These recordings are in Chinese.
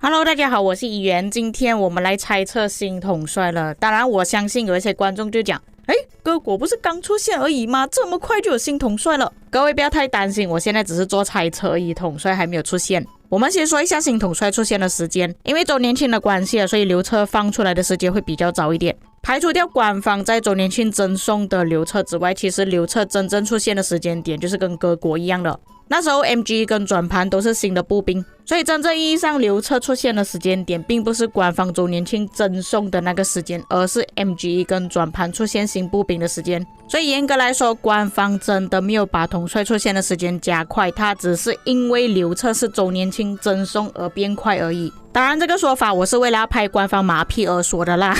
Hello，大家好，我是怡媛。今天我们来猜测新统帅了。当然，我相信有一些观众就讲，哥果不是刚出现而已吗？这么快就有新统帅了？各位不要太担心，我现在只是做猜测而已，统帅还没有出现。我们先说一下新统帅出现的时间，因为周年庆的关系所以流车放出来的时间会比较早一点。排除掉官方在周年庆赠送的流车之外，其实流车真正出现的时间点就是跟各国一样的。那时候 MG 跟转盘都是新的步兵，所以真正意义上流车出现的时间点并不是官方周年庆赠送的那个时间，而是 MG 跟转盘出现新步兵的时间。所以严格来说，官方真的没有把统帅出现的时间加快，它只是因为流车是周年庆赠送而变快而已。当然这个说法我是为了要拍官方马屁而说的啦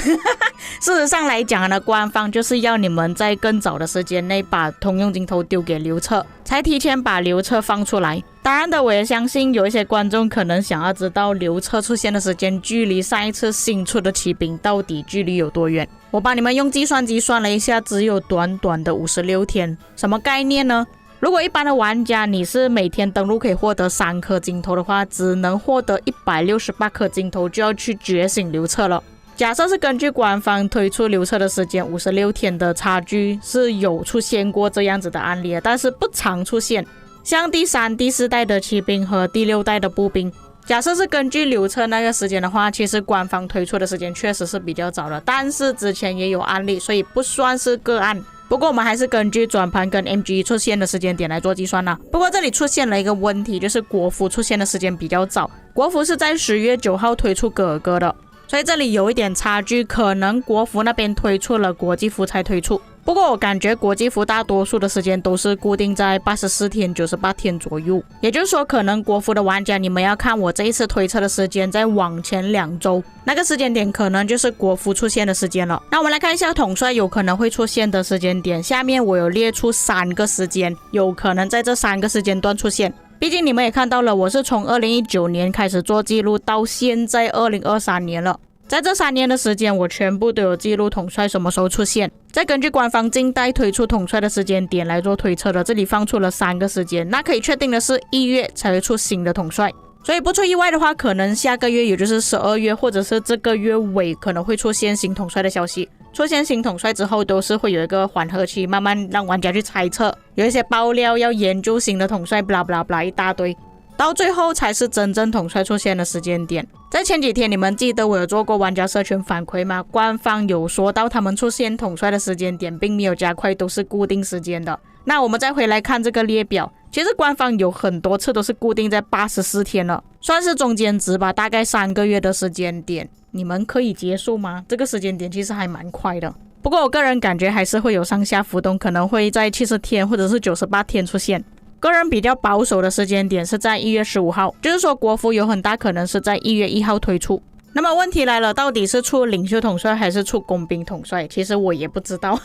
事实上来讲呢，官方就是要你们在更早的时间内把通用镜头丢给流车，才提前把流车放出来。当然的，我也相信有一些观众可能想要知道流车出现的时间距离上一次新出的骑兵到底距离有多远。我帮你们用计算机算了一下，只有短短的56天。什么概念呢？如果一般的玩家你是每天登录可以获得3颗镜头的话，只能获得168颗镜头就要去觉醒流车了。假设是根据官方推出流车的时间56天的差距，是有出现过这样子的案例，但是不常出现。像第3、第4代的骑兵和第6代的步兵，假设是根据流车那个时间的话，其实官方推出的时间确实是比较早的，但是之前也有案例，所以不算是个案。不过我们还是根据转盘跟 MG 出现的时间点来做计算啦。不过这里出现了一个问题，就是国服出现的时间比较早，国服是在10月9号推出哥哥的，所以这里有一点差距，可能国服那边推出了，国际服才推出。不过我感觉国际服大多数的时间都是固定在84天、98天左右，也就是说可能国服的玩家你们要看我这一次推测的时间再往前2周，那个时间点可能就是国服出现的时间了。那我们来看一下统帅有可能会出现的时间点，下面我有列出3个时间，有可能在这3个时间段出现。毕竟你们也看到了，我是从2019年开始做记录，到现在2023年了。在这3年的时间，我全部都有记录统帅什么时候出现，再根据官方近代推出统帅的时间点来做推测的。这里放出了3个时间，那可以确定的是1月才会出新的统帅，所以不出意外的话，可能下个月也就是12月或者是这个月尾可能会出现新统帅的消息。出现新统帅之后都是会有一个缓和期，慢慢让玩家去猜测，有一些爆料要研究新的统帅 blah blah blah 一大堆，到最后才是真正统帅出现的时间点。在前几天你们记得我有做过玩家社群反馈吗？官方有说到他们出现统帅的时间点并没有加快，都是固定时间的。那我们再回来看这个列表，其实官方有很多次都是固定在84天了，算是中间值吧，大概3个月的时间点，你们可以接受吗？这个时间点其实还蛮快的，不过我个人感觉还是会有上下浮动，可能会在70天或者是98天出现。个人比较保守的时间点是在1月15号，就是说国服有很大可能是在1月1号推出。那么问题来了，到底是出领袖统帅还是出工兵统帅？其实我也不知道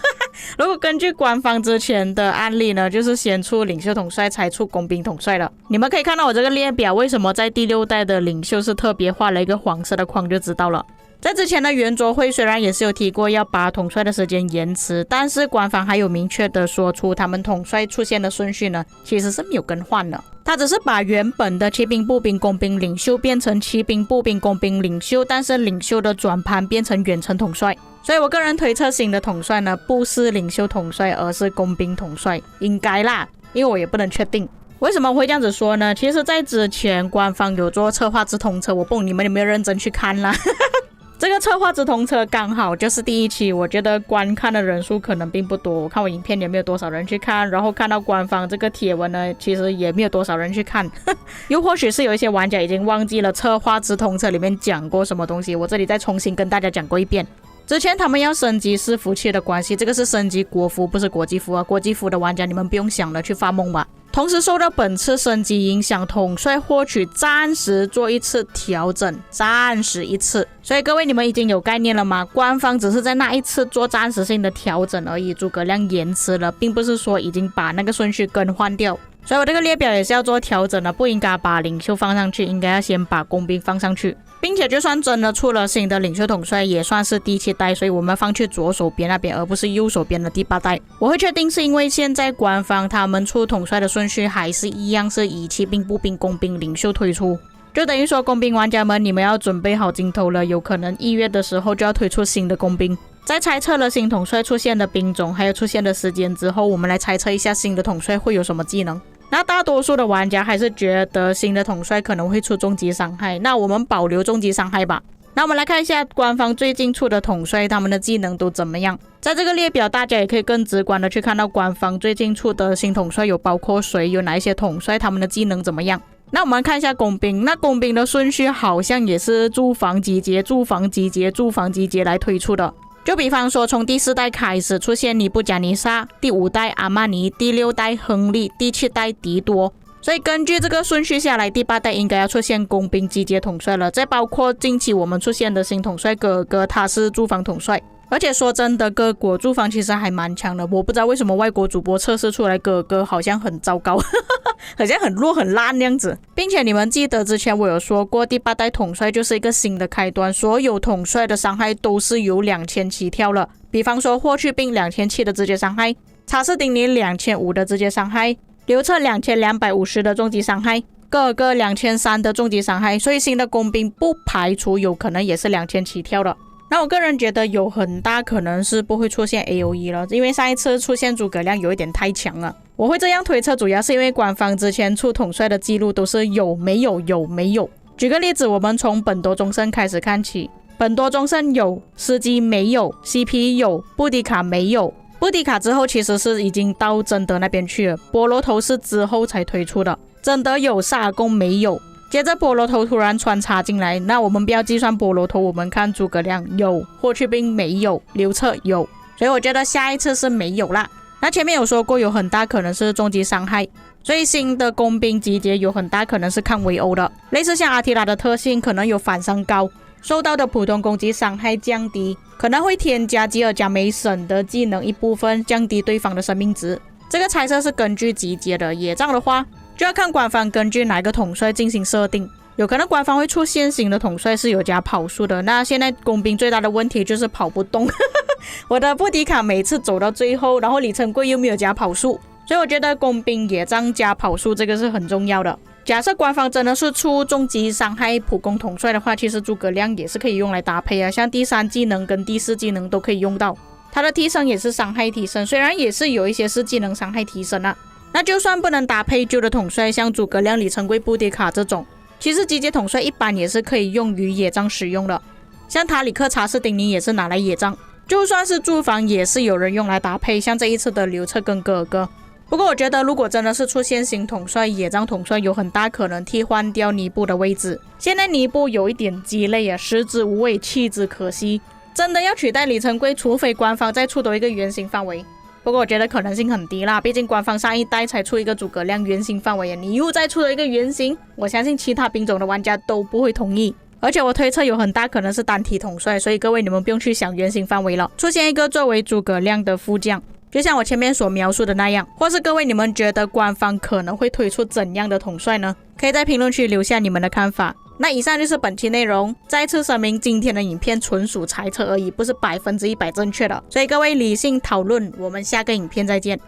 如果根据官方之前的案例呢，就是先出领袖统帅才出工兵统帅了。你们可以看到我这个列表，为什么在第6代的领袖是特别画了一个黄色的框就知道了。在之前的圆桌会虽然也是有提过要把统帅的时间延迟，但是官方还有明确的说出他们统帅出现的顺序呢，其实是没有更换的。他只是把原本的骑兵、步兵、工兵、领袖变成骑兵、步兵、工兵、领袖，但是领袖的转盘变成远程统帅。所以我个人推测新的统帅呢，不是领袖统帅，而是工兵统帅，应该啦，因为我也不能确定。为什么我会这样子说呢？其实在之前官方有做策划直通车，我不懂你们有没有认真去看啦这个策划直通车刚好就是第1期，我觉得观看的人数可能并不多，我看我影片也没有多少人去看，然后看到官方这个帖文呢，其实也没有多少人去看又或许是有一些玩家已经忘记了策划直通车里面讲过什么东西，我这里再重新跟大家讲过一遍。之前他们要升级伺服器的关系，这个是升级国服不是国际服啊，国际服的玩家你们不用想了，去发梦吧。同时受到本次升级影响，统帅获取暂时做一次调整，暂时一次。所以各位你们已经有概念了吗？官方只是在那一次做暂时性的调整而已，诸葛亮延迟了，并不是说已经把那个顺序更换掉。所以我这个列表也是要做调整的，不应该把领袖放上去，应该要先把工兵放上去。并且就算真的出了新的领袖统帅，也算是第7代，所以我们放去左手边那边，而不是右手边的第8代。我会确定是因为现在官方他们出统帅的顺序还是一样，是以骑兵、步兵、工兵、领袖推出。就等于说工兵玩家们，你们要准备好镜头了，有可能1月的时候就要推出新的工兵。在猜测了新统帅出现的兵种还有出现的时间之后，我们来猜测一下新的统帅会有什么技能。那大多数的玩家还是觉得新的统帅可能会出终极伤害，那我们保留终极伤害吧。那我们来看一下官方最近出的统帅，他们的技能都怎么样。在这个列表大家也可以更直观的去看到官方最近出的新统帅有包括谁，有哪一些统帅，他们的技能怎么样。那我们看一下工兵，那工兵的顺序好像也是驻防集结、驻防集结、驻防集结来推出的。就比方说从第4代开始出现尼布贾尼撒，第5代阿曼尼，第6代亨利，第7代迪多。所以根据这个顺序下来，第8代应该要出现工兵集结统帅了。再包括近期我们出现的新统帅哥哥，他是驻防统帅。而且说真的，各国驻防其实还蛮强的，我不知道为什么外国主播测试出来哥哥好像很糟糕好像很弱很烂那样子。并且你们记得之前我有说过，第8代统帅就是一个新的开端，所有统帅的伤害都是有2000起跳了。比方说霍去病2700的直接伤害，查士丁尼2500的直接伤害，刘彻2250的终极伤害，哥哥2300的终极伤害，所以新的工兵不排除有可能也是2000起跳的。那我个人觉得有很大可能是不会出现 AOE 了，因为上一次出现诸葛亮有一点太强了。我会这样推测，主要是因为官方之前出统帅的记录都是有没有有没有。举个例子，我们从本多忠胜开始看起，本多忠胜有，司机没有， CP 有，布迪卡没有。布迪卡之后其实是已经到贞德那边去了，菠萝头是之后才推出的，贞德有，萨尔贡没有。接着菠萝头突然穿插进来，那我们不要计算菠萝头，我们看诸葛亮有，霍去病没有，刘彻有，所以我觉得下一次是没有啦。那前面有说过有很大可能是终极伤害，所以新的工兵集结有很大可能是抗围殴的，类似像阿提拉的特性可能有反伤高，受到的普通攻击伤害降低，可能会添加吉尔加梅省的技能一部分，降低对方的生命值。这个猜测是根据集结的，野仗的话就要看官方根据哪个统帅进行设定，有可能官方会出现新的统帅是有加跑速的。那现在工兵最大的问题就是跑不动我的布迪卡每次走到最后，然后里程柜又没有加跑速，所以我觉得工兵野仗加跑速这个是很重要的。假设官方真的是出终极伤害普攻统帅的话，其实诸葛亮也是可以用来搭配啊，像第3技能跟第4技能都可以用到，它的提升也是伤害提升，虽然也是有一些是技能伤害提升啊。那就算不能搭配旧的统帅，像诸葛亮、里程柜、布迪卡这种，其实集结统帅一般也是可以用于野仗使用的，像塔里克、查士丁尼也是拿来野仗，就算是驻防也是有人用来搭配，像这一次的刘彻跟哥哥。不过我觉得如果真的是出现新统帅，野仗统帅有很大可能替换掉尼布的位置。现在尼布有一点鸡肋啊，食之无味，弃之可惜，真的要取代里程柜，除非官方再出多一个圆形范围。不过我觉得可能性很低啦，毕竟官方上一代才出一个诸葛亮圆形范围，你又再出了一个圆形，我相信其他兵种的玩家都不会同意。而且我推测有很大可能是单体统帅，所以各位你们不用去想圆形范围了，出现一个作为诸葛亮的副将，就像我前面所描述的那样。或是各位你们觉得官方可能会推出怎样的统帅呢？可以在评论区留下你们的看法。那以上就是本期内容，再次声明今天的影片纯属猜测而已，不是100%正确的，所以各位理性讨论，我们下个影片再见。